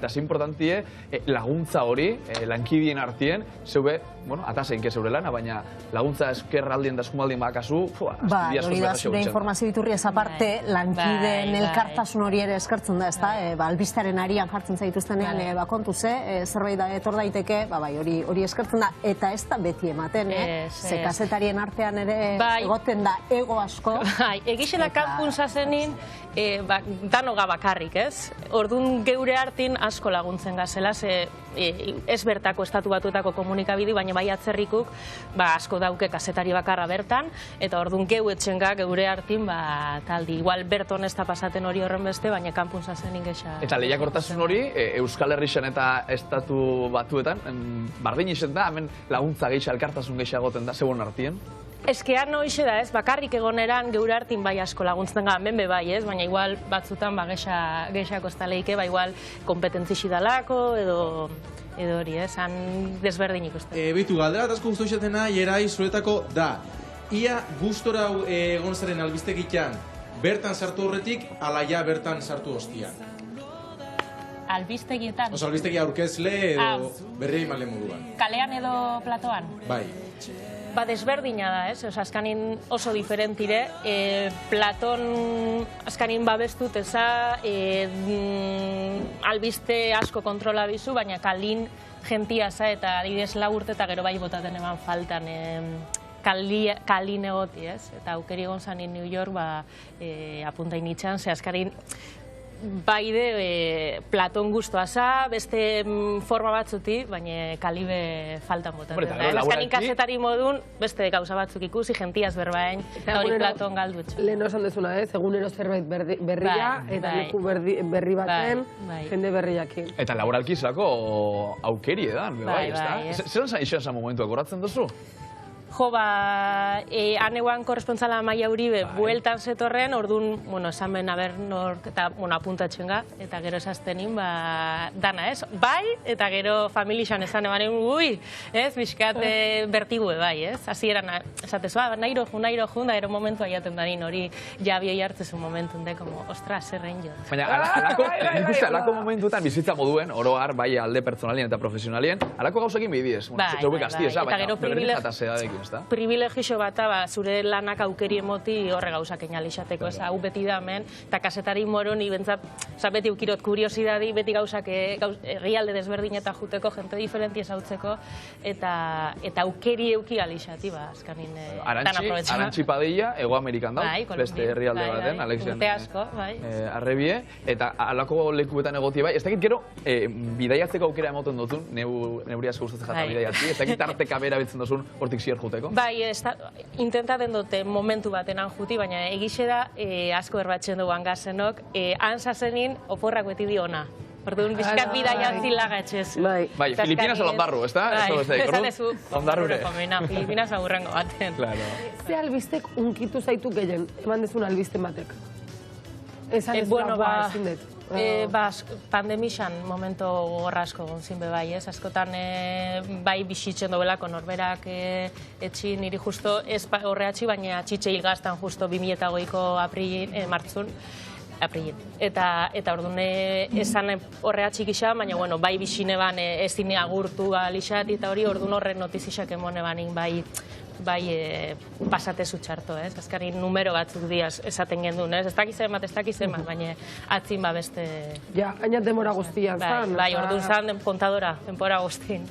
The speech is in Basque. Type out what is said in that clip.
Eta ze importantie laguntza hori, lankidien artien, zeube, bueno, atasein zeure lana, baina laguntza eskerraldien da eskumaldien bakazu, Bai, hori da zure informazio iturri ez aparte, lankideen elkartasun hori ere eskertzen da, ezta? Albistearen arian jartzen zaituztenean, kontuz, zerbait etor daiteke, bai, hori eskertzen da, eta ez da beti ematen, ze kazetarien artean ere egoten da ego asko. Egixela kanpun zazenin, danoga bakarrik, ez? Orduan geure hartin asko laguntzen gazela, ez bertako estatu batuetako komunikabidi, baina bai atzerrikuk asko dauke kazetari bakarra bertan, eta orduan geu etxenga geure hartin taldi. Igual berton ez da pasaten hori horren beste, baina kanpun zazen ingesa. Eta lehiakortasun hori, Euskal Herrixen eta estatu batuetan, bardin izen da, hemen laguntza geisha, elkartasun geisha goten da, zegoen artien? Eskean hoxe da, ez, bakarrik egoneran geure hartin bai asko laguntzen da, hemen be bai, ez, baina igual batzutan geisako ez da leike, igual kompetentzixi dalako, edo hori, ez, han desberdin ikusten. Bitu, galdera bat asko guztu izatena, Jerai, zuretako da, ia gustora egon zaren albistegitan bertan sartu horretik, ala ja bertan sartu ostian? Albistegietan? Oso, albistegi aurkezle edo berri male moduan. Kalean edo platoan? Bai. Desberdina da, ez? Azkanin oso diferentire. Platon azkanin babestut eza, albiste asko kontrola bizu, baina kalin gentia za eta adidez urte eta gero bai botaten eman faltan kalin egoti, ez? Eta aukeri egon zanin New York apuntain itxan, ze azkarin baide Platon guztua za, beste forma batzuti, baina kalibe faltan botaten. Azkanin kazetari modun, beste gauza batzuk ikusi, gentiaz berbaen, eta hori Platon galdutxo. Lehen osan dezuna, egunero zerbait berria, eta leku berri baten, jende berriakin. Eta laboralki zelako aukeri edan, bai, ez da? Zeran zain izan zan momentuak goratzen duzu? Jo, aneguan korrespontzala Maia Uribe bueltan zetorren, orduan, esan ben aber nork eta apuntatzen ga, eta gero esaztenin, dana, ez? Bai, eta gero familixan esan ebanen, ez, bizkat bertigue, bai, ez? Hasieran esatez, nahiro jun, da gero momentua jaten danin, hori jabioi hartzezu momentun, de, como, ostras, zerrein jo. Baina, alako momentuetan bizitza moduen, oroar, bai alde pertsonalien eta profesionalien, alako gauzekin behidiez, eta gero privilegio bat, zure lanak aukeri emoti horre gauzak enalizateko, ez, hau beti da hemen, eta kasetari moron, bentsat, beti ukirot kuriosidadi, beti gauzak egialde desberdin eta juteko, jente diferenti ezautzeko, eta aukeri euki alizati, azkanin tan aprobetxan. Arantxi Padilla, Ego Amerikan dau, beste herrialde baten, Alexen Arrebie, eta alako lekuetan egoti bai, ez dakit gero, bidaiatzeko aukera emoten dutun, neuri asko gustatzen jata bidaiatzi, ez dakit arteka bera betzen duzun hortik zier juteko? Bai, intentaten dute momentu batenan juti, baina egixe da asko erbatzen duan gazenok, antzazenin oporrak beti di ona. Orduan, bizkat bidaiatzi lagatxez. Bai, Filipinas o Londarru, ez da? Esatezu, Filipinas aburrengo baten. Ze albistek unkitu zaitu gehien, eman dezun albiste batek? Esan dezuna, ezin dut. Pandemixan momento gorrasko gontzin bebai, ez? Askotan bai bisitzen dobelako norberak etxi niri justo, ez horreatxi, baina txitxe hilgaztan justo 2008ko martzun, aprilin. Eta orduan esan horreatxik isa, baina bai bisine ban ez zine agurtu alixat, eta hori orduan horren notizixak emone banin bai pasatezu txarto, ez? Azkarin numero batzuk diaz esaten gendun, ez? Ez dakizemat, baina atzin beste... Ja, hainat demora guztian zan. Bai, orduan zan kontadora, denpora guztien.